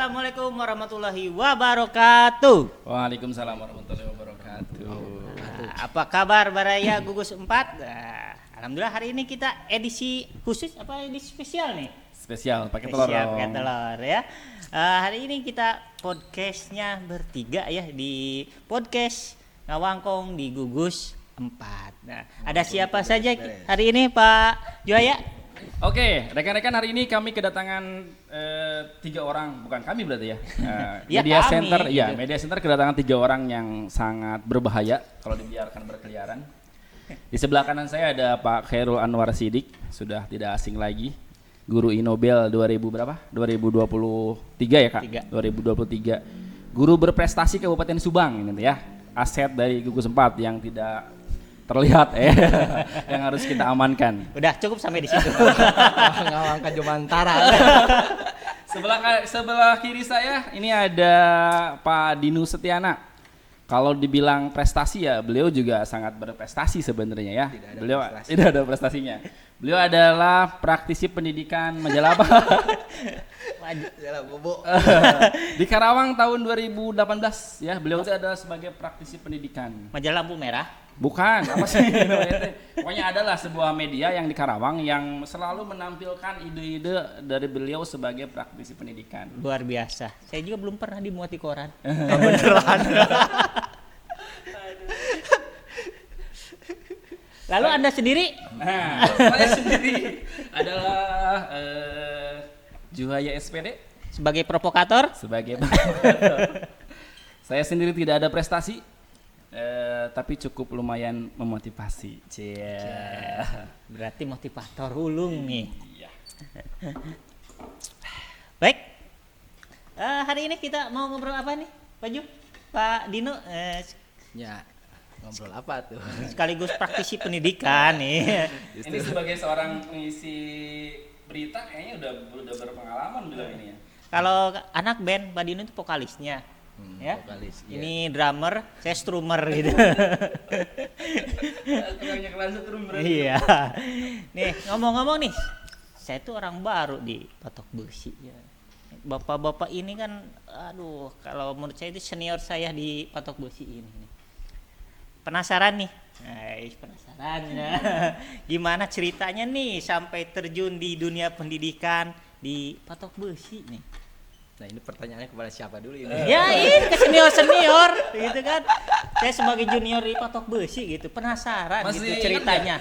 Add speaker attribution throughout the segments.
Speaker 1: Assalamualaikum warahmatullahi wabarakatuh.
Speaker 2: Waalaikumsalam warahmatullahi wabarakatuh.
Speaker 1: Apa kabar Baraya Gugus 4? Alhamdulillah hari ini kita edisi khusus edisi spesial nih.
Speaker 2: Spesial pakai telur.
Speaker 1: Spesial pakai telur ya. Hari ini kita podcastnya bertiga ya di podcast Ngawangkong di Gugus 4. Nah, ada siapa saja hari ini Pak Juaya?
Speaker 2: Oke, rekan-rekan, hari ini kami kedatangan 3 orang, bukan kami berarti ya.
Speaker 1: Ya,
Speaker 2: Media
Speaker 1: kami,
Speaker 2: Center,
Speaker 1: gitu.
Speaker 2: ya Media Center kedatangan 3 orang yang sangat berbahaya kalau dibiarkan berkeliaran. Di sebelah kanan saya ada Pak Khairul Anwar Sidik, sudah tidak asing lagi. Guru Inobel 2000 berapa? 2023 ya Kak? 2023. Guru berprestasi Kabupaten Subang ini ya. Aset dari Gugus 4 yang tidak terlihat yang harus kita amankan.
Speaker 1: Udah cukup sampai di situ.
Speaker 3: Ngawangkan Jomantara.
Speaker 2: Sebelah kiri saya ini ada Pak Dinu Setiana. Kalau dibilang prestasi ya beliau juga sangat berprestasi sebenarnya ya. Tidak ada prestasinya. Beliau adalah praktisi pendidikan majalah apa?
Speaker 3: Majalah Bobo.
Speaker 2: Di Karawang tahun 2018 ya. Beliau itu adalah sebagai praktisi pendidikan.
Speaker 1: Majalah lampu merah.
Speaker 2: Bukan, apa sih namanya? Pokoknya adalah sebuah media yang di Karawang yang selalu menampilkan ide-ide dari beliau sebagai praktisi pendidikan.
Speaker 1: Luar biasa. Saya juga belum pernah dimuat di koran.
Speaker 3: Beneran.
Speaker 1: Lalu Anda sendiri?
Speaker 2: Nah, saya sendiri adalah Juhaya SPD
Speaker 1: Sebagai provokator?
Speaker 2: sebagai saya sendiri tidak ada prestasi, tapi cukup lumayan memotivasi.
Speaker 1: Berarti motivator ulung nih.
Speaker 2: Iya.
Speaker 1: Baik. Hari ini kita mau ngobrol apa nih, Pak Ju? Pak Dino?
Speaker 3: Ya, ngobrol apa tuh?
Speaker 1: Sekaligus praktisi pendidikan nih.
Speaker 2: Ini sebagai seorang pengisi berita kayaknya udah berpengalaman bilang ini ya.
Speaker 1: Kalau anak band, Pak Dino itu vokalisnya. Ya.
Speaker 3: Vokalis, iya.
Speaker 1: Ini drummer, saya strummer gitu.
Speaker 2: Kurangnya kelas
Speaker 1: Iya. Nih, ngomong-ngomong nih, saya tuh orang baru di Patok Besi ya. Bapak-bapak ini kan, aduh, kalau menurut saya itu senior saya di Patok Besi ini. Penasaran nih, penasaran ya. Gimana ceritanya nih sampai terjun di dunia pendidikan di Patok Besi nih?
Speaker 3: Nah, ini pertanyaannya kepada siapa dulu ini?
Speaker 1: Ya ini ke senior gitu kan. Saya sebagai junior di Patok Besi gitu, penasaran gitu ceritanya.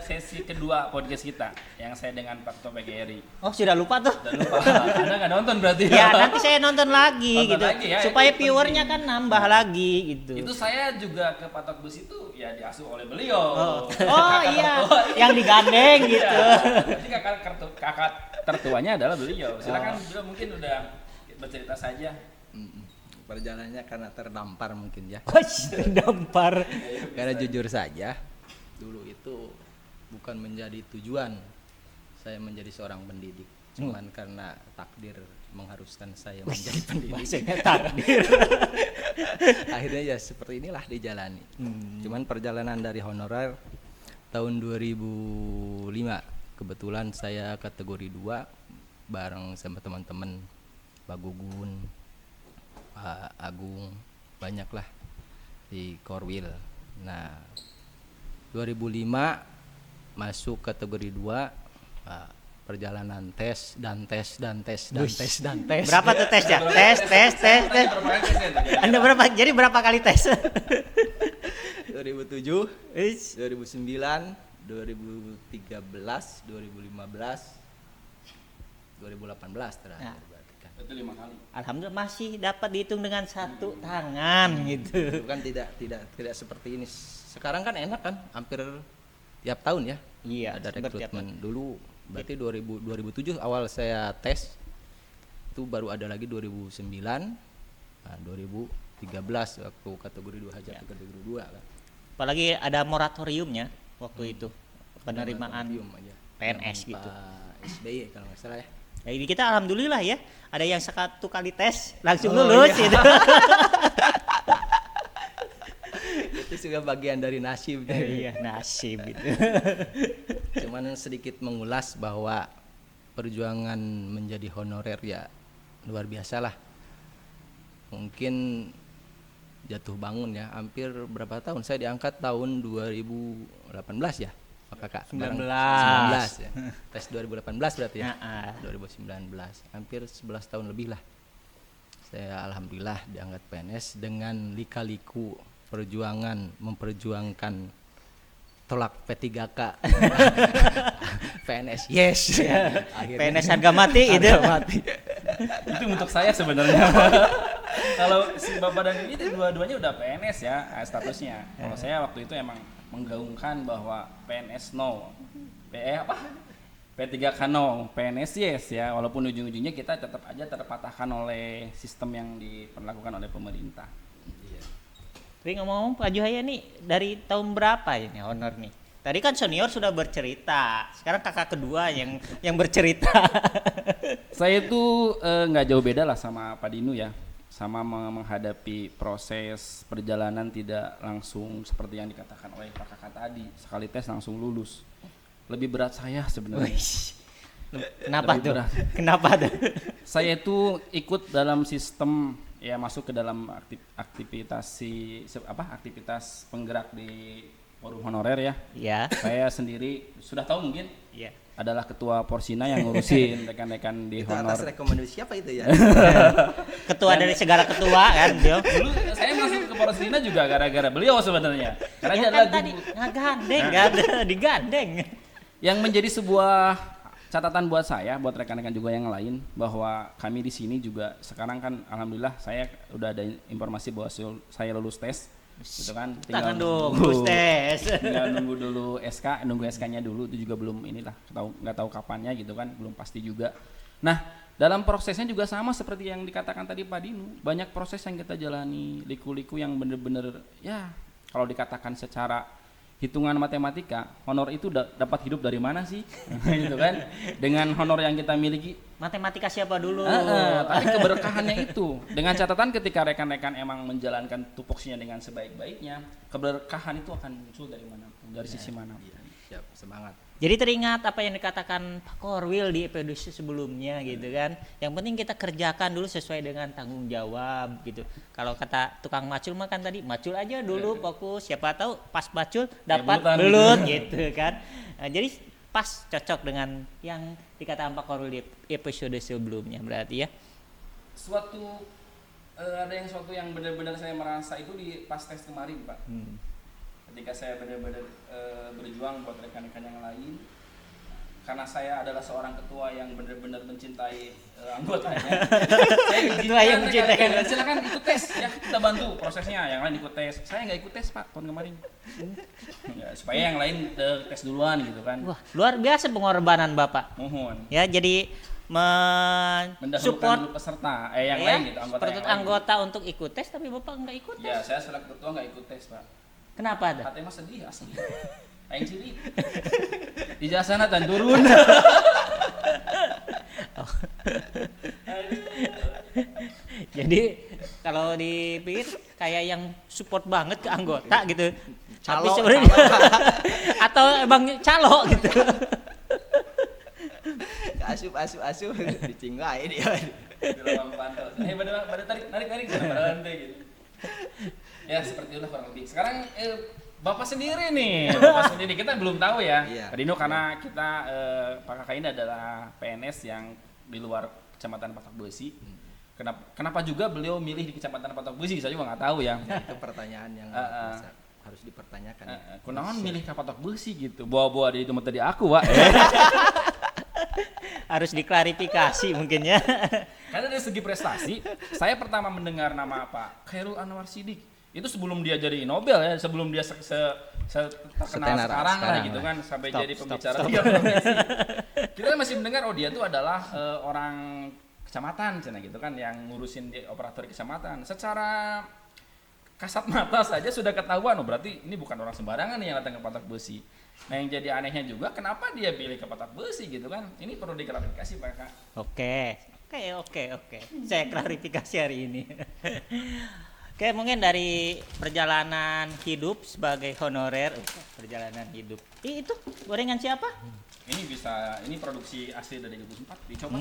Speaker 2: Sesi kedua podcast kita yang saya dengan Pak Tope Geri.
Speaker 1: Oh sudah lupa tuh.
Speaker 2: Udah lupa. Anda nggak nonton berarti?
Speaker 1: Ya nanti saya nonton lagi
Speaker 2: Nonton
Speaker 1: gitu,
Speaker 2: lagi ya,
Speaker 1: supaya
Speaker 2: itu
Speaker 1: viewernya
Speaker 2: penting.
Speaker 1: kan nambah lagi gitu.
Speaker 2: Itu saya juga ke Patok Besi itu ya diasuh oleh beliau.
Speaker 1: Oh iya, yang digandeng gitu.
Speaker 2: Jadi kakak tertuanya adalah beliau. Silakan beliau mungkin udah bercerita saja.
Speaker 3: Perjalanannya karena terdampar mungkin ya.
Speaker 1: Terdampar.
Speaker 3: Karena jujur saja, dulu itu bukan menjadi tujuan saya menjadi seorang pendidik. Cuman karena takdir mengharuskan saya menjadi pendidik.
Speaker 1: Maksudnya takdir.
Speaker 3: Akhirnya ya seperti inilah dijalani. Cuman perjalanan dari honorer tahun 2005 kebetulan saya kategori 2 bareng sama teman-teman Pak Gugun, Pak Agung, banyaklah di Korwil. Nah, 2005 masuk kategori 2, perjalanan tes.
Speaker 1: Berapa tuh tesnya? Tes. Anda berapa? Jadi berapa kali tes?
Speaker 3: 2007, 2009, 2013, 2015, 2018 terakhir.
Speaker 1: Nah.
Speaker 2: Itu 5 kali.
Speaker 1: Alhamdulillah masih dapat dihitung dengan satu tangan gitu.
Speaker 3: Itu kan tidak seperti ini. Sekarang kan enak kan, hampir tiap tahun ya.
Speaker 1: Iya,
Speaker 3: ada
Speaker 1: setiap
Speaker 3: rekrutmen. Dulu berarti 2007 awal saya tes. Itu baru ada lagi 2009. Nah, 2013 waktu kategori 2 hajar kategori 2 kan.
Speaker 1: Apalagi ada moratoriumnya waktu itu. Penerimaan
Speaker 3: Moratorium aja.
Speaker 1: PNS gitu.
Speaker 3: Pak SBY kalau nggak salah ya.
Speaker 1: Ya, ini kita alhamdulillah ya, ada yang 1 kali tes langsung lulus
Speaker 3: iya.
Speaker 1: gitu.
Speaker 3: Itu juga bagian dari nasib.
Speaker 1: Iya, nasib gitu.
Speaker 3: Cuman sedikit mengulas bahwa perjuangan menjadi honorer ya luar biasa lah. Mungkin jatuh bangun ya, hampir berapa tahun? Saya diangkat tahun 2018 ya, Pak Kakak?
Speaker 1: 19.
Speaker 3: 19 ya. Tes 2018 berarti ya?
Speaker 1: Nah,
Speaker 3: 2019, hampir 11 tahun lebih lah. Saya alhamdulillah diangkat PNS dengan lika-liku perjuangan, memperjuangkan tolak P3K. PNS, yes. Akhirnya
Speaker 1: PNS harga mati itu.
Speaker 3: mati.
Speaker 2: Itu untuk saya sebenarnya. Kalau si Bapak dan ini dua-duanya udah PNS ya statusnya. Kalau saya waktu itu emang menggaungkan bahwa PNS no, P3K no, PNS yes ya. Walaupun ujung-ujungnya kita tetap aja terpatahkan oleh sistem yang diperlakukan oleh pemerintah.
Speaker 1: Tapi ngomong-ngomong Pak Juhaya nih dari tahun berapa ini honor nih? Tadi kan senior sudah bercerita, sekarang kakak kedua yang bercerita.
Speaker 2: Saya itu nggak jauh beda lah sama Pak Dinu ya, sama menghadapi proses perjalanan tidak langsung seperti yang dikatakan oleh Pak Kakak tadi, sekali tes langsung lulus. Lebih berat saya sebenarnya.
Speaker 1: Kenapa
Speaker 2: Lebih
Speaker 1: tuh?
Speaker 2: berat.
Speaker 1: Kenapa tuh?
Speaker 2: Saya itu ikut dalam sistem ya, masuk ke dalam aktivitas penggerak di forum honorer ya.
Speaker 1: Ya.
Speaker 2: Saya sendiri sudah tahu mungkin
Speaker 1: Iya.
Speaker 2: adalah ketua Porsina yang ngurusin rekan-rekan di
Speaker 3: Itu atas
Speaker 2: honor.
Speaker 3: rekomendasi siapa itu ya?
Speaker 1: Ketua dari segala ketua kan dia.
Speaker 2: Dulu saya masuk ke Porsina juga gara-gara beliau sebenarnya. Karena
Speaker 1: Ya
Speaker 2: dia
Speaker 1: kan
Speaker 2: adalah
Speaker 1: tadi ngagandeng kan, digandeng.
Speaker 2: yang menjadi sebuah catatan buat saya, buat rekan-rekan juga yang lain, bahwa kami di sini juga sekarang kan alhamdulillah saya udah ada informasi bahwa saya lulus tes, gitu kan.
Speaker 1: Tangan dong, lulus tes.
Speaker 2: Tinggal nunggu dulu nunggu SK-nya dulu, itu juga belum inilah, nggak tahu kapannya gitu kan, belum pasti juga. Nah, dalam prosesnya juga sama seperti yang dikatakan tadi Pak Dinu, banyak proses yang kita jalani, liku-liku yang bener-bener ya kalau dikatakan secara hitungan matematika, honor itu dapat hidup dari mana sih? Gitu kan. Dengan honor yang kita miliki,
Speaker 1: Matematika siapa dulu?
Speaker 2: tapi keberkahannya itu. Dengan catatan ketika rekan-rekan emang menjalankan tupoksinya dengan sebaik-baiknya, keberkahan itu akan muncul dari manapun, dari sisi manapun.
Speaker 3: Iya, siap, semangat.
Speaker 1: Jadi teringat apa yang dikatakan Pak Korwil di episode sebelumnya gitu kan. Yang penting kita kerjakan dulu sesuai dengan tanggung jawab gitu. Kalau kata tukang macul mah kan tadi macul aja dulu fokus. Siapa tahu pas macul dapat
Speaker 2: bulutan
Speaker 1: belut
Speaker 2: gitu.
Speaker 1: gitu kan. Nah, jadi pas cocok dengan yang dikatakan Pak Korwil di episode sebelumnya berarti ya.
Speaker 2: Ada suatu yang benar-benar saya merasa itu di pas tes kemarin Pak. Ketika saya benar-benar berjuang buat rekan-rekan yang lain, karena saya adalah seorang ketua yang benar-benar mencintai anggotanya.
Speaker 1: Ketua yang mencintai
Speaker 2: rekan-rekan, silakan ikut tes ya, kita bantu prosesnya, yang lain ikut tes. Saya nggak ikut tes Pak tahun kemarin. Ya, supaya yang lain tes duluan gitu kan.
Speaker 1: Wah, luar biasa pengorbanan Bapak.
Speaker 2: Mohon
Speaker 1: Ya, jadi
Speaker 2: mendahulukan
Speaker 1: support
Speaker 2: dulu peserta yang
Speaker 1: ya,
Speaker 2: lain gitu, anggota
Speaker 1: seperti
Speaker 2: yang lain.
Speaker 1: anggota untuk ikut tes tapi Bapak nggak ikut tes.
Speaker 2: Ya, saya selaku ketua nggak ikut tes Pak.
Speaker 1: Kenapa ada?
Speaker 2: Katanya mah sedih asli. Aing ciri. Di jasana dan turun.
Speaker 1: Jadi kalau dipikir kayak yang support banget ke anggota gitu. Tapi
Speaker 3: Calo,
Speaker 1: sebenarnya atau emang calo gitu.
Speaker 3: Asup dicinggai dia.
Speaker 2: Di ruang pantau. Pada tarik berhenti gitu. Ya seperti itulah kurang lebih. Sekarang Bapak sendiri nih, kita belum tahu ya.
Speaker 3: Iya.
Speaker 2: Pak Dino karena kita Pak Kakak ini adalah PNS yang di luar Kecamatan Patok Besi. Kenapa juga beliau milih di Kecamatan Patok Besi? Saya juga nggak tahu ya.
Speaker 3: Itu pertanyaan yang harus dipertanyakan.
Speaker 2: Kunaon milih ke Patok Besi gitu? Bawa-bawa di tempat tadi aku, Pak.
Speaker 1: Harus diklarifikasi mungkin ya.
Speaker 2: Karena dari segi prestasi, saya pertama mendengar nama Pak Khairul Anwar Sidik. Itu sebelum dia jadi Nobel ya, sebelum dia terkenal sekarang lah gitu kan, sampai jadi pembicara tiga provinsi. Kita masih mendengar dia itu adalah orang kecamatan cina gitu kan, yang ngurusin di operator kecamatan. Secara kasat mata saja sudah ketahuan, berarti ini bukan orang sembarangan nih yang datang ke Patok Besi. Nah yang jadi anehnya juga kenapa dia pilih ke Patok Besi gitu kan, ini perlu diklarifikasi Pak Kak.
Speaker 1: Oke. Saya klarifikasi hari ini. Oke, mungkin dari perjalanan hidup sebagai honorer, perjalanan hidup. Itu gorengan siapa?
Speaker 2: Ini produksi asli dari 2004, dicoba.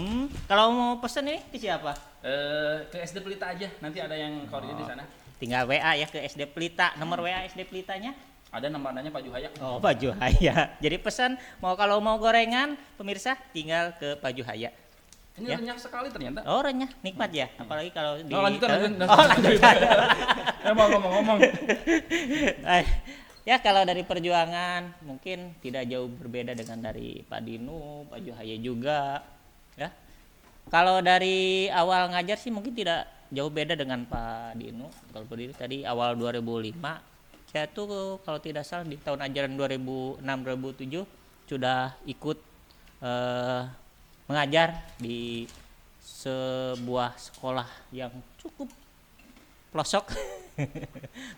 Speaker 1: Kalau mau pesen ini ke siapa?
Speaker 2: Ke SD Pelita aja, nanti ada yang koordinir di sana.
Speaker 1: Tinggal WA ya ke SD Pelita. Nomor WA SD Pelitanya?
Speaker 2: Ada namanya Pak Juhaya.
Speaker 1: Oh, Pak Juhaya. Jadi pesan kalau mau gorengan, pemirsa tinggal ke Pak Juhaya.
Speaker 2: Ini
Speaker 1: Ya.
Speaker 2: renyah sekali ternyata.
Speaker 1: Oh, renyah, nikmat ya. Apalagi kalau di
Speaker 2: Lanjutan.
Speaker 1: Oh, lanjutan.
Speaker 2: Mau ngomong-ngomong.
Speaker 1: Ya kalau dari perjuangan mungkin tidak jauh berbeda dengan dari Pak Dinu, Pak Juhaya juga. Ya. Kalau dari awal ngajar sih mungkin tidak jauh beda dengan Pak Dinu. Kalau Pak Dinu tadi awal 2005, saya tuh kalau tidak salah di tahun ajaran 2006-2007 sudah ikut mengajar di sebuah sekolah yang cukup pelosok.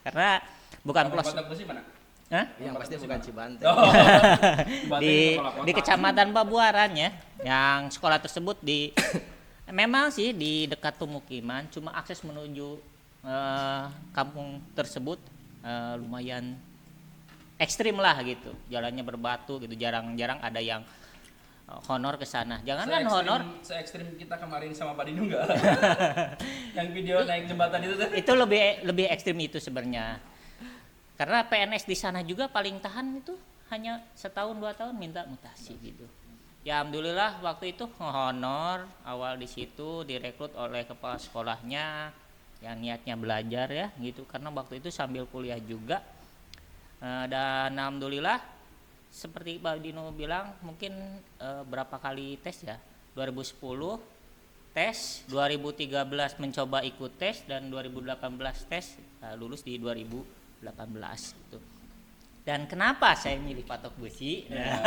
Speaker 1: Karena bukan pelosok.
Speaker 2: Batak Besi mana?
Speaker 1: Hah?
Speaker 3: Yang pasti bukan Cibante.
Speaker 1: Di Kecamatan Pabuaran ya, yang sekolah tersebut memang sih di dekat pemukiman, cuma akses menuju kampung tersebut lumayan ekstrim lah gitu, jalannya berbatu gitu, jarang-jarang ada yang honor ke sana. Jangankan honor,
Speaker 2: Se-ekstrim kita kemarin sama Pak Dinu enggak? Yang video naik jembatan itu tuh.
Speaker 1: itu lebih ekstrim itu sebenarnya. Karena PNS di sana juga paling tahan itu hanya setahun 2 tahun minta mutasi gitu. Ya alhamdulillah waktu itu honor, awal di situ direkrut oleh kepala sekolahnya yang niatnya belajar ya gitu, karena waktu itu sambil kuliah juga. Dan alhamdulillah seperti Pak Dino bilang mungkin berapa kali tes ya, 2010 tes, 2013 mencoba ikut tes, dan 2018 tes, lulus di 2018 gitu. Dan kenapa saya milih Patok Besi?
Speaker 2: Ya,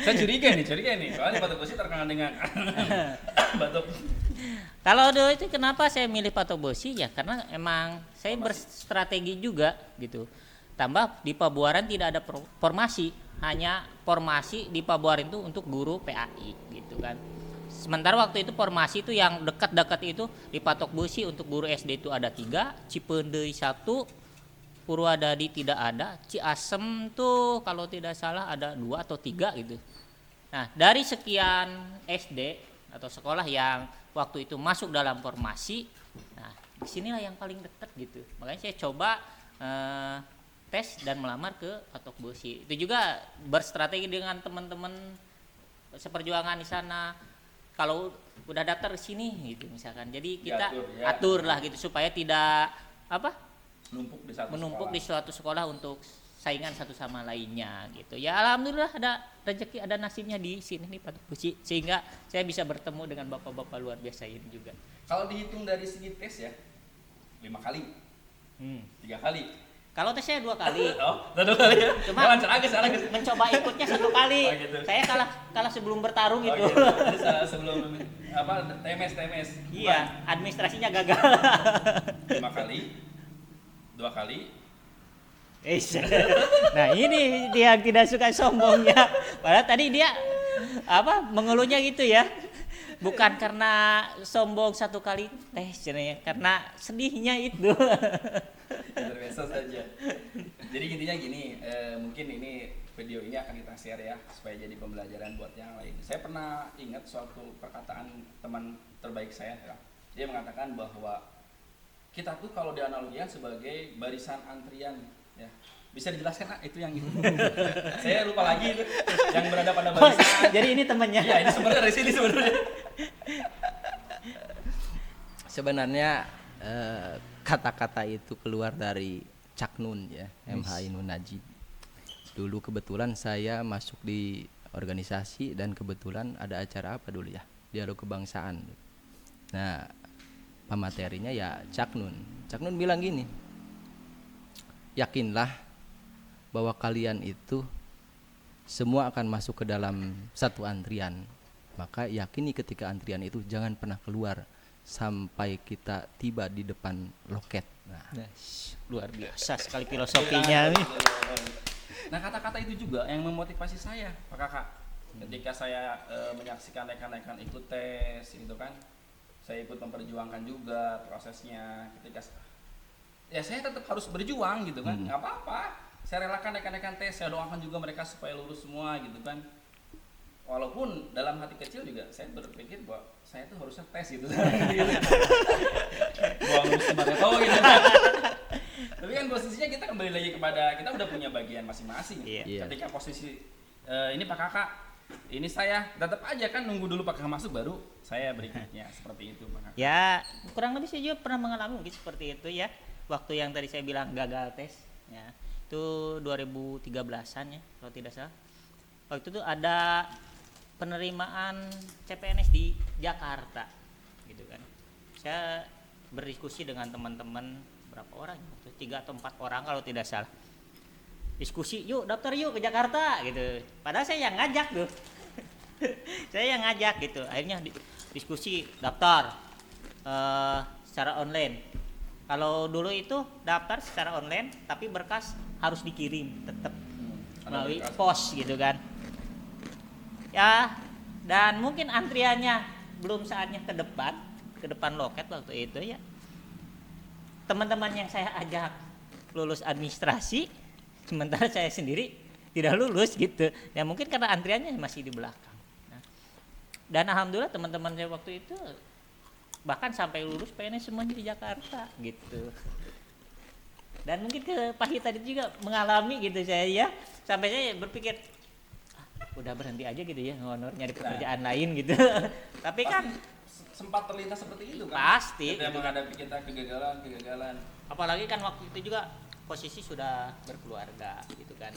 Speaker 2: saya curiga nih, soalnya Patok Besi terkenal dengan batok.
Speaker 1: Kalau dulu itu kenapa saya milih Patok Besi ya, karena emang saya berstrategi juga gitu. Tambah di Pabuaran tidak ada formasi, hanya formasi di Pabuaran itu untuk guru PAI gitu kan. Sementara waktu itu formasi itu yang dekat-dekat itu di Patok Besi untuk guru SD itu ada 3, Cipendei 1, Purwadadi tidak ada, Ciasem tuh kalau tidak salah ada 2 atau 3 gitu. Nah dari sekian SD atau sekolah yang waktu itu masuk dalam formasi, nah disinilah yang paling dekat gitu. Makanya saya coba tes dan melamar ke Patok Besi. Itu juga berstrategi dengan teman-teman seperjuangan di sana. Kalau udah daftar ke sini gitu misalkan. Jadi kita atur lah gitu supaya tidak menumpuk di suatu sekolah untuk saingan satu sama lainnya gitu. Ya alhamdulillah ada rezeki, ada nasibnya di sini nih Patok Besi, sehingga saya bisa bertemu dengan bapak-bapak luar biasa ini juga.
Speaker 2: Kalau dihitung dari segi tes ya 5 kali, 3 kali.
Speaker 1: Kalau tes saya 2 kali.
Speaker 2: Oh, 2 kali ya.
Speaker 1: Cuma
Speaker 2: salah
Speaker 1: mencoba ikutnya 1 kali.
Speaker 2: Oh, gitu.
Speaker 1: Saya kalah sebelum bertarung
Speaker 2: Oh,
Speaker 1: gitu.
Speaker 2: gitu. Jadi sebelum TMS.
Speaker 1: Iya, administrasinya gagal.
Speaker 2: 5 kali, 2 kali.
Speaker 1: Nah, ini dia yang tidak suka sombongnya. Padahal tadi dia mengeluhnya gitu ya. Bukan karena sombong 1 kali tes, karena sedihnya itu.
Speaker 2: Biasa saja. Jadi intinya gini, mungkin ini video ini akan kita share ya supaya jadi pembelajaran buat yang lain. Saya pernah ingat suatu perkataan teman terbaik saya ya. Dia mengatakan bahwa kita tuh kalau dianalogikan sebagai barisan antrian ya. Bisa dijelaskan itu yang itu. Saya lupa lagi itu yang berada pada barisan.
Speaker 1: Jadi ini temannya.
Speaker 2: Iya, ini sebenarnya dari sini sebenarnya.
Speaker 3: Sebenarnya kata-kata itu keluar dari Cak Nun ya, MH Ainun Najib. Dulu kebetulan saya masuk di organisasi dan kebetulan ada acara apa dulu ya, dialog kebangsaan. Nah pematerinya ya Cak Nun. Cak Nun bilang gini, yakinlah bahwa kalian itu semua akan masuk ke dalam satu antrian. Maka yakini ketika antrian itu jangan pernah keluar sampai kita tiba di depan loket. Nah,
Speaker 1: luar biasa sekali filosofinya nih.
Speaker 2: Nah kata-kata itu juga yang memotivasi saya Pak Kakak. Ketika saya menyaksikan rekan-rekan ikut tes gitu kan, saya ikut memperjuangkan juga prosesnya. Ketika ya saya tetap harus berjuang gitu kan, nggak apa-apa. Saya relakan rekan-rekan tes, saya doakan juga mereka supaya lulus semua gitu kan. Walaupun dalam hati kecil juga saya berpikir bahwa saya tuh harusnya tes gitu. Buang lulus kemarin gitu kan. Tapi kan posisinya kita kembali lagi kepada kita udah punya bagian masing-masing.
Speaker 1: Iya.
Speaker 2: Ketika posisi ini Pak Kakak, ini saya tetap aja kan nunggu dulu Pak Kakak masuk baru saya berikutnya seperti itu Pak Kakak.
Speaker 1: Ya kurang lebih saya juga pernah mengalami mungkin seperti itu ya. Waktu yang tadi saya bilang gagal tes, ya itu 2013an ya kalau tidak salah. Waktu itu ada penerimaan CPNS di Jakarta, gitu kan. Saya berdiskusi dengan teman-teman berapa orang? Waktu 3 atau 4 orang kalau tidak salah. Diskusi, yuk daftar yuk ke Jakarta gitu. Padahal saya yang ngajak tuh. Saya yang ngajak gitu. Akhirnya diskusi daftar secara online. Kalau dulu itu daftar secara online, tapi berkas harus dikirim tetap melalui pos gitu kan. Ya, dan mungkin antriannya belum saatnya ke depan loket waktu itu ya. Teman-teman yang saya ajak lulus administrasi, sementara saya sendiri tidak lulus gitu. Ya mungkin karena antriannya masih di belakang. Nah, dan alhamdulillah teman-teman saya waktu itu bahkan sampai lulus PNS semuanya di Jakarta gitu. Dan mungkin ke Pak Hita tadi juga mengalami gitu saya ya, sampai saya berpikir udah berhenti aja gitu ya honor nyari pekerjaan lain gitu. Tapi kan
Speaker 2: sempat terlintas seperti itu kan.
Speaker 1: Pasti
Speaker 2: ketika menghadapi kita kegagalan.
Speaker 1: Apalagi kan waktu itu juga posisi sudah berkeluarga gitu kan.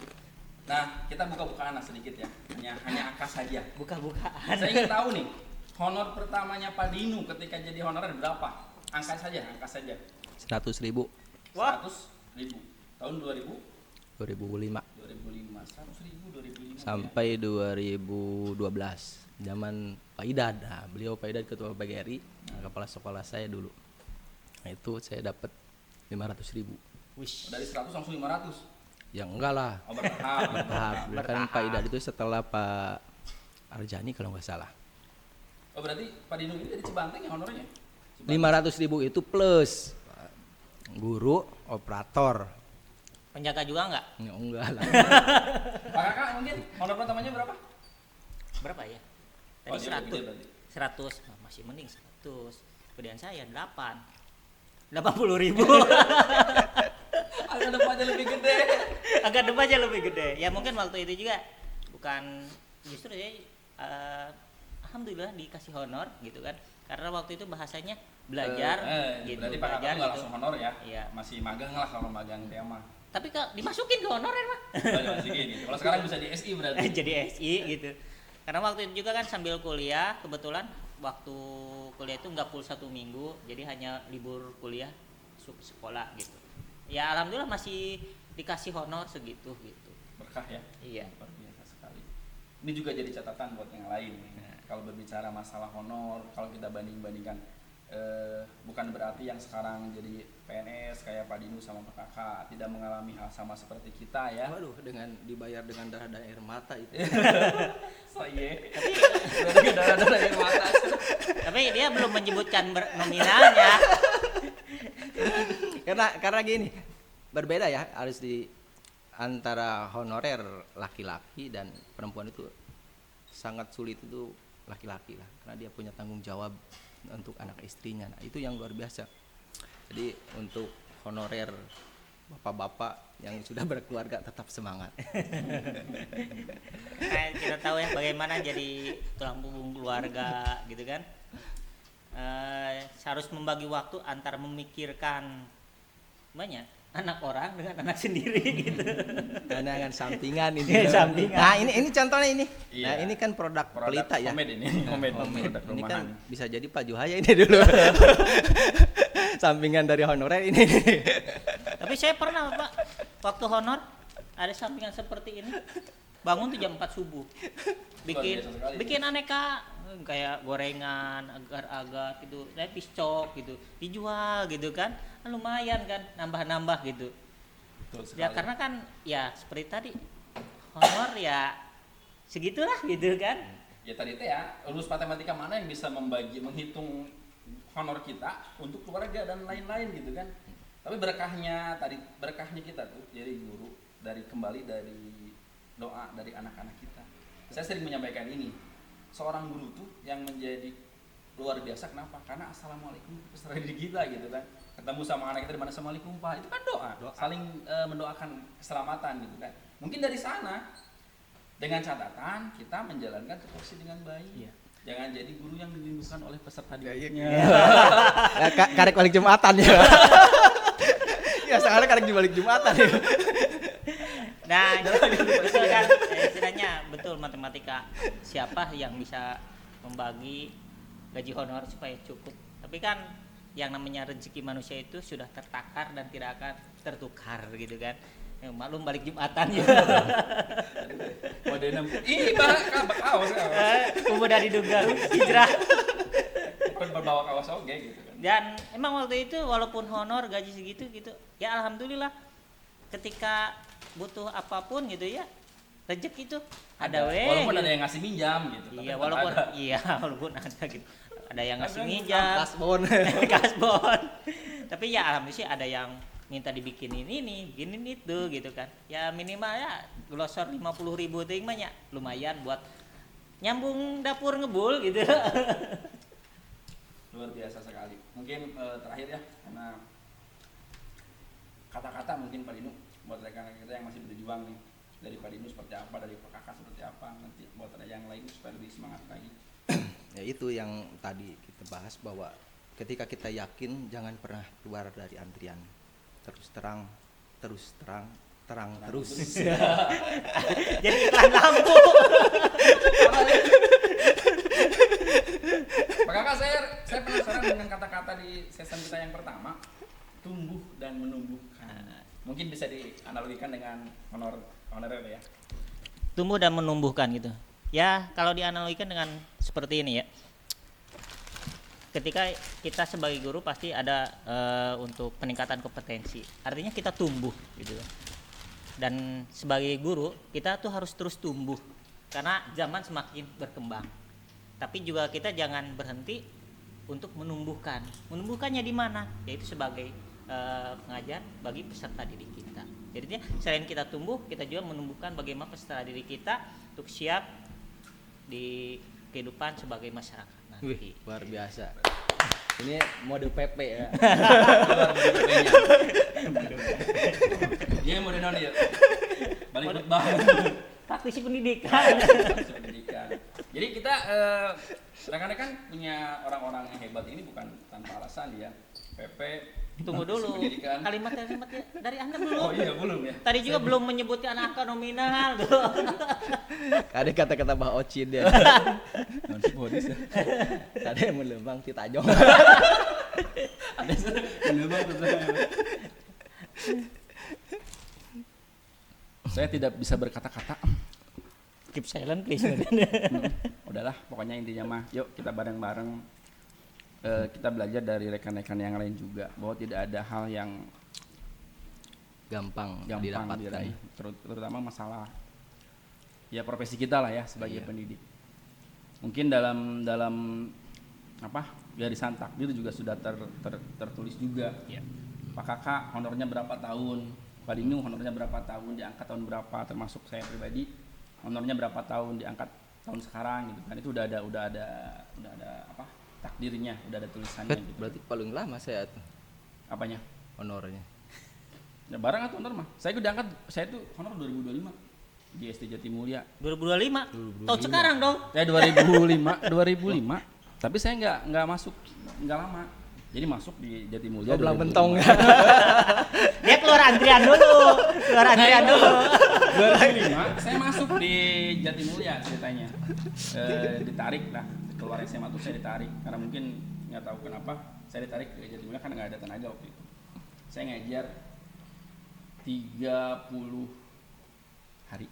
Speaker 2: Nah, kita buka-bukaan sedikit ya. Hanya angka saja.
Speaker 1: Buka-bukaan.
Speaker 2: Saya ingin tahu nih, honor pertamanya Pak Dinu ketika jadi honorer berapa? Angka saja.
Speaker 3: 100.000.
Speaker 1: Wah.
Speaker 2: 100.000. Tahun
Speaker 3: 2005
Speaker 2: 2005. 100.000 2005.
Speaker 3: sampai 2012 zaman Pak Idad. Nah, beliau Pak Idad ketua PGRI, kepala sekolah saya dulu. Nah, itu saya dapat 500.000.
Speaker 1: Wish.
Speaker 2: Dari 100 langsung 500.
Speaker 3: Ya enggak lah,
Speaker 2: Oh, bertahap.
Speaker 3: kan Pak Idad itu setelah Pak Arjani kalau nggak salah.
Speaker 2: Oh, berarti Pak Dinu ini dari Cibanteng ya honornya?
Speaker 3: 500.000 itu plus guru, operator.
Speaker 1: Penjaga juga enggak?
Speaker 3: Ya, enggak lah.
Speaker 2: Pak Kakak mungkin honor pertamanya berapa?
Speaker 1: Berapa ya? Tadi
Speaker 2: Oh, dia lebih gede
Speaker 1: 100.
Speaker 2: berarti.
Speaker 1: 100. Nah, masih mending 100. Kemudian saya 80.000.
Speaker 2: Agak depannya lebih gede.
Speaker 1: Agak depannya lebih gede. Ya mungkin waktu itu juga bukan justru saya alhamdulillah dikasih honor gitu kan. Karena waktu itu bahasanya belajar gitu.
Speaker 2: Berarti Pak Kakak
Speaker 1: belajar
Speaker 2: nggak
Speaker 1: gitu.
Speaker 2: langsung honor ya?
Speaker 1: Iya.
Speaker 2: Masih magang lah kalau magang tema.
Speaker 1: Tapi kok dimasukin ke honorer mah.
Speaker 2: Masih gini. Kalau sekarang bisa di SI berarti.
Speaker 1: Jadi SI gitu. Karena waktu itu juga kan sambil kuliah, kebetulan waktu kuliah itu nggak full 1 minggu, jadi hanya libur kuliah sekolah gitu. Ya alhamdulillah masih dikasih honor segitu gitu.
Speaker 2: Berkah ya?
Speaker 1: Iya.
Speaker 2: Luar biasa sekali. Ini juga jadi catatan buat yang lain. Kalau berbicara masalah honor, kalau kita banding-bandingkan, bukan berarti yang sekarang jadi PNS kayak Pak Dinu sama Pak Kakak tidak mengalami hal sama seperti kita ya.
Speaker 3: Waduh, dengan dibayar dengan darah dan air mata itu.
Speaker 2: Saya.
Speaker 3: Dengan darah dan air mata.
Speaker 1: Tapi dia belum menyebutkan nominalnya.
Speaker 3: Karena gini, berbeda ya, harus di antara honorer laki-laki dan perempuan itu sangat sulit itu laki-laki lah, karena dia punya tanggung jawab untuk anak istrinya. Nah, itu yang luar biasa. Jadi untuk honorer bapak-bapak yang sudah berkeluarga tetap semangat.
Speaker 1: Nah, kita tahu ya bagaimana jadi tulang punggung keluarga gitu kan. Harus membagi waktu antara memikirkan banyak anak orang dengan anak sendiri gitu.
Speaker 3: Dengan sampingan ini.
Speaker 1: Sampingan.
Speaker 3: Nah, ini contohnya ini.
Speaker 2: Iya.
Speaker 3: Nah, ini kan produk pelita ya.
Speaker 2: Homemade ini.
Speaker 3: Nah,
Speaker 2: Homemade.
Speaker 3: homemade.
Speaker 2: Produk
Speaker 3: Ini kan
Speaker 2: rumahan.
Speaker 3: bisa jadi Pak Juhaya ini dulu. Sampingan dari honorer ini.
Speaker 1: Tapi saya pernah Pak, waktu honor ada sampingan seperti ini. Bangun tuh jam 4 subuh. Bikin
Speaker 2: Luar biasa sekali.
Speaker 1: bikin aneka kayak gorengan, agar-agar gitu, piscok gitu, dijual gitu kan. Lumayan kan, nambah-nambah gitu.
Speaker 2: Betul sekali.
Speaker 1: Ya karena kan ya seperti tadi honor ya segitulah gitu kan.
Speaker 2: Ya tadi teh ya, lulus matematika mana yang bisa menghitung honor kita untuk keluarga dan lain-lain gitu kan. Tapi berkahnya kita tuh jadi guru kembali dari doa dari anak-anak kita. Saya sering menyampaikan ini, seorang guru tuh yang menjadi luar biasa. Kenapa? Karena assalamualaikum peserta didik kita gitu kan. Ketemu sama anak kita di mana, assalamualaikum Pak, itu kan doa. Saling mendoakan keselamatan gitu kan. Mungkin dari sana, dengan catatan kita menjalankan tupoksi dengan baik.
Speaker 1: Iya.
Speaker 2: Jangan jadi guru yang dirindukan oleh peserta
Speaker 3: Iya.
Speaker 2: didiknya.
Speaker 3: Karek balik Jumatan ya. Ya sekarang karek balik Jumatan ya.
Speaker 1: Nah, betul kan? Istilahnya betul matematika. Siapa yang bisa membagi gaji honor supaya cukup? Tapi kan yang namanya rezeki manusia itu sudah tertakar dan tidak akan tertukar gitu kan. Maklum balik Jumatan ya.
Speaker 2: Modena. Ih, kaos.
Speaker 1: Pemuda diduga hijrah.
Speaker 2: Bukan berbawa kaos oke gitu kan.
Speaker 1: Dan emang waktu itu walaupun honor gaji segitu gitu, ya alhamdulillah ketika butuh apapun gitu ya, rezeki itu ada
Speaker 2: Walaupun
Speaker 1: gitu.
Speaker 2: ada yang ngasih minjam gitu.
Speaker 1: Iya,
Speaker 2: tapi
Speaker 1: walaupun
Speaker 2: ada.
Speaker 1: iya, walaupun ada gitu. Ada yang ngasih
Speaker 2: Ada
Speaker 1: minjam,
Speaker 3: Kasbon.
Speaker 1: kasbon. Tapi ya alhamdulillah sih ada yang minta dibikinin ini, bikinin itu gitu kan. Ya minimal ya glosor 50.000 ting mah ya lumayan buat nyambung dapur ngebul gitu.
Speaker 2: Luar biasa sekali. Mungkin terakhir ya, karena kata-kata mungkin Pak Dinu buat rekan kita yang masih berjuang nih, dari Pak Dinu seperti apa, dari Pak Kakak seperti apa, nanti buat ada yang lain supaya lebih semangat lagi.
Speaker 3: Ya itu yang tadi kita bahas bahwa ketika kita yakin jangan pernah keluar dari antrian. Terus terang, terus.
Speaker 1: Jadi iklan lampu.
Speaker 2: Pak Kakak, saya penasaran dengan kata-kata di season kita yang pertama, tumbuh dan menumbuhkan. Mungkin bisa dianalogikan dengan honorer ya.
Speaker 1: Tumbuh dan menumbuhkan gitu. Ya, kalau dianalogikan dengan seperti ini ya. Ketika kita sebagai guru pasti ada untuk peningkatan kompetensi. Artinya kita tumbuh gitu. Dan sebagai guru kita tuh harus terus tumbuh karena zaman semakin berkembang. Tapi juga kita jangan berhenti untuk menumbuhkan. Menumbuhkannya di mana? Yaitu sebagai pengajar bagi peserta didik kita. Jadinya selain kita tumbuh, kita juga menumbuhkan bagaimana peserta didik kita untuk siap di kehidupan sebagai masyarakat nanti.
Speaker 3: Wih, luar biasa. Ini mode PP ya.
Speaker 2: Iya, mau denon ya. Balik khutbah.
Speaker 1: Praktisi pendidikan.
Speaker 2: Pendidikan. Jadi kita rekan-rekan punya orang-orang yang hebat ini bukan tanpa alasan ya. PP.
Speaker 1: Tunggu dulu.
Speaker 2: Pendidikan.
Speaker 1: Kalimat-kalimat dari Anda belum.
Speaker 2: Oh iya, belum ya.
Speaker 1: Tadi juga belum menyebutkan angka nominal tuh.
Speaker 3: Ada kata-kata Mbah Ocin ya.
Speaker 2: Non bodis ya.
Speaker 3: Ada yang melembang ti tajong.
Speaker 2: Ada melembang tuh. Saya tidak bisa berkata-kata.
Speaker 1: Keep silent please.
Speaker 2: Udahlah, pokoknya intinya mah, yuk kita bareng-bareng kita belajar dari rekan-rekan yang lain juga bahwa tidak ada hal yang
Speaker 3: gampang
Speaker 2: didapatkan,
Speaker 3: didapatkan.
Speaker 2: terutama masalah ya profesi kita lah ya sebagai
Speaker 3: Iya.
Speaker 2: pendidik. Mungkin dalam apa garisan takdir juga sudah tertulis juga.
Speaker 1: Ya.
Speaker 2: Pak Kakak honornya berapa tahun, Pak Dinu honornya berapa tahun, diangkat tahun berapa, termasuk saya pribadi honornya berapa tahun, diangkat tahun sekarang gitu kan. Itu udah ada apa takdirnya, udah ada tulisannya gitu.
Speaker 3: Berarti paling lama saya tuh
Speaker 2: Apanya?
Speaker 3: honornya.
Speaker 2: Ya barang atau honor mah. Saya diangkat, saya tuh honor 2025 di SD Jatimulya.
Speaker 1: 2025. Tahun sekarang dong.
Speaker 2: Saya 2005. Tapi saya nggak masuk, nggak lama. Jadi masuk di Jatimulya.
Speaker 3: Oh, belang
Speaker 2: 2005.
Speaker 3: bentong.
Speaker 1: Dia keluar antrian dulu. Keluar antrian dulu.
Speaker 2: 2005 saya masuk di Jatimulya ceritanya. Ditarik lah, keluar SMA tuh saya ditarik karena mungkin nggak tahu kenapa saya ditarik ke Jatimulya karena nggak ada tenaga waktu itu. Saya ngajar 30 hari.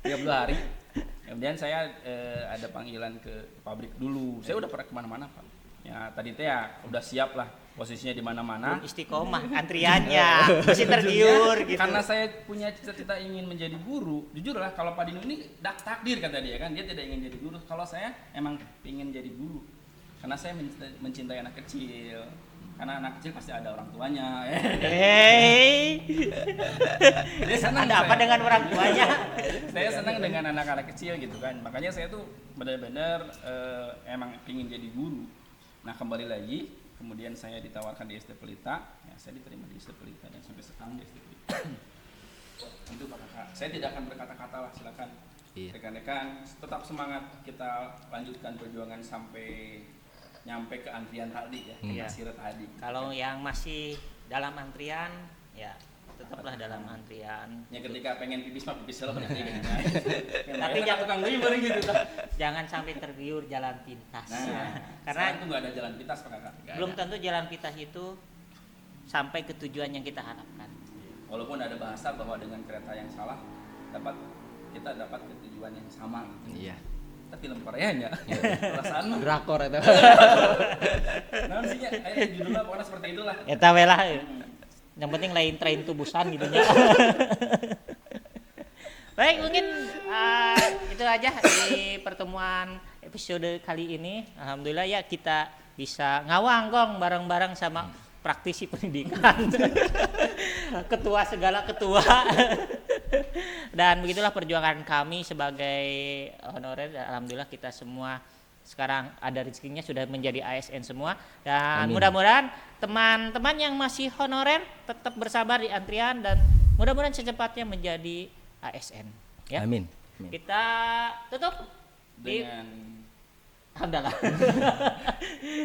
Speaker 2: 30 hari. Kemudian saya ada panggilan ke pabrik dulu. Saya udah pernah kemana-mana Pak. Ya tadi teh ya udah siap lah posisinya di mana-mana.
Speaker 1: Belum istiqomah antriannya. Masih tergiur gitu.
Speaker 2: Karena saya punya cita-cita ingin menjadi guru, jujur lah kalau Pak Dinu ini takdir kata dia kan, dia tidak ingin jadi guru. Kalau saya emang ingin jadi guru, karena saya mencintai anak kecil. karena anak kecil pasti ada orang tuanya.
Speaker 1: Hei,
Speaker 2: Dia senang
Speaker 1: ada apa
Speaker 2: saya.
Speaker 1: dengan orang tuanya?
Speaker 2: Saya senang dengan anak-anak kecil gitu kan, makanya saya tuh benar-benar emang ingin jadi guru. Nah kembali lagi, kemudian saya ditawarkan di SD Pelita, ya, saya diterima di SD Pelita dan sampai sekarang di SD Pelita. Tentu Pak Kakak, saya tidak akan berkata-kata lah, silakan
Speaker 3: Iya.
Speaker 2: rekan-rekan tetap semangat, kita lanjutkan perjuangan sampai nyampe ke antrian tadi ya, ke
Speaker 1: Iya.
Speaker 2: kasir tadi.
Speaker 1: Kalau yang masih dalam antrian, ya tetaplah dalam antrian.
Speaker 2: Ya ketika pengen pipis mah pipis lah nanti kan.
Speaker 1: Tapi jangan
Speaker 2: tukang deui beuring gitu tah.
Speaker 1: Jangan sampai tergiur jalan pintas.
Speaker 2: Nah,
Speaker 1: Karena
Speaker 2: itu nggak ada jalan pintas Pak Kakak. Nggak
Speaker 1: belum
Speaker 2: ada.
Speaker 1: tentu jalan pintas itu sampai ke tujuan yang kita harapkan.
Speaker 2: Walaupun ada bahasa bahwa dengan kereta yang salah kita dapat ke tujuan yang sama gitu.
Speaker 3: Iya.
Speaker 2: Kita film Korea nya. Perasaan mah.
Speaker 3: Drakor itu.
Speaker 2: Nah, sih ya, judulnya pokoknya seperti itulah.
Speaker 1: Eta we lah. Yang penting lain train tubusan gitu nya. Baik, mungkin itu aja di pertemuan episode kali ini. Alhamdulillah ya kita bisa ngawanggong bareng-bareng sama praktisi pendidikan. Ketua segala ketua. Dan begitulah perjuangan kami sebagai honorer. Alhamdulillah kita semua sekarang ada rezekinya sudah menjadi ASN semua, dan
Speaker 3: Amin.
Speaker 1: mudah-mudahan teman-teman yang masih honorer tetap bersabar di antrian dan mudah-mudahan secepatnya menjadi ASN ya.
Speaker 3: Amin.
Speaker 1: Kita tutup di
Speaker 2: Dengan
Speaker 1: alhamdulillah.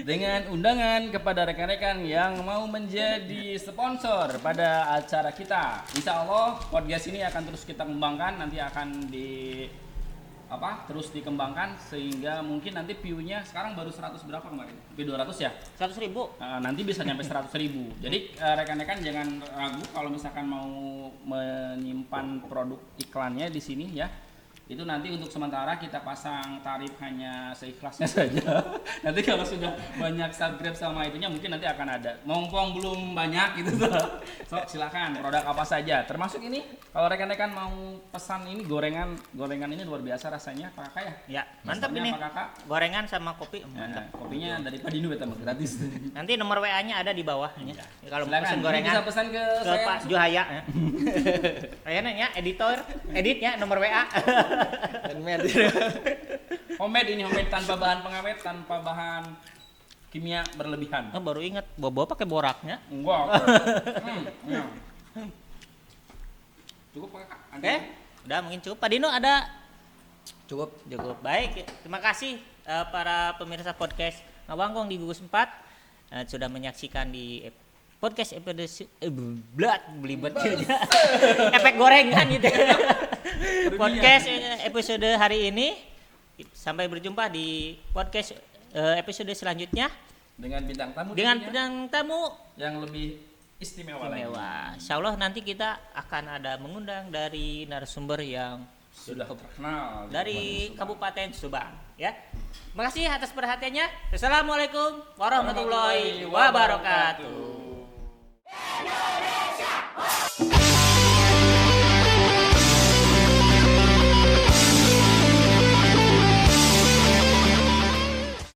Speaker 2: dengan undangan kepada rekan-rekan yang mau menjadi sponsor pada acara kita. Insya Allah podcast ini akan terus kita kembangkan, nanti akan terus dikembangkan sehingga mungkin nanti view-nya sekarang baru 100 berapa kemarin? View 200 ya?
Speaker 1: 100.000.
Speaker 2: Nanti bisa nyampe 100.000. Jadi rekan-rekan jangan ragu kalau misalkan mau menyimpan produk iklannya di sini ya. Itu nanti untuk sementara kita pasang tarif hanya seikhlasnya saja. Nanti kalau sudah banyak subscribe sama itunya mungkin nanti akan ada. Mumpung belum banyak gitu tuh. So, silakan produk apa saja. Termasuk ini kalau rekan-rekan mau pesan ini gorengan ini luar biasa rasanya Pak Kakak ya.
Speaker 1: Ya, mantap
Speaker 2: Pesannya
Speaker 1: ini.
Speaker 2: Pak Kakak.
Speaker 1: Gorengan sama kopi
Speaker 2: Nah,
Speaker 1: mantap.
Speaker 2: kopinya dari Padinu tambah gratis.
Speaker 1: Nanti nomor WA-nya ada di bawah ya. Kalau mau
Speaker 2: Silakan.
Speaker 1: pesan
Speaker 2: Ini
Speaker 1: gorengan
Speaker 2: bisa pesan ke
Speaker 1: ke
Speaker 2: saya.
Speaker 1: Pak Juhaya ya. Saya nanya editnya nomor WA.
Speaker 2: Homemade ini homemade tanpa bahan pengawet, tanpa bahan kimia berlebihan.
Speaker 1: Oh, baru ingat bobo pakai boraknya.
Speaker 2: Enggak. Ya. Cukup Pak Kakak.
Speaker 1: Oke, udah mungkin cukup. Pak Dino ada
Speaker 3: Cukup.
Speaker 1: cukup. Baik, terima kasih para pemirsa podcast Ngawanggong di Gugus 4 sudah menyaksikan di podcast episode belibet efek gorengan gitu. Podcast episode hari ini. Sampai berjumpa di podcast episode selanjutnya
Speaker 2: Dengan bintang tamu
Speaker 1: dengan
Speaker 2: tentunya
Speaker 1: bintang tamu
Speaker 2: yang lebih istimewa lagi.
Speaker 1: istimewa. Insya Allah nanti kita akan ada mengundang dari narasumber yang
Speaker 2: Sudah terkenal di
Speaker 1: dari
Speaker 2: Kabupaten Subang.
Speaker 1: Kabupaten Subang ya. Terima kasih atas perhatiannya. Assalamualaikum warahmatullahi wabarakatuh.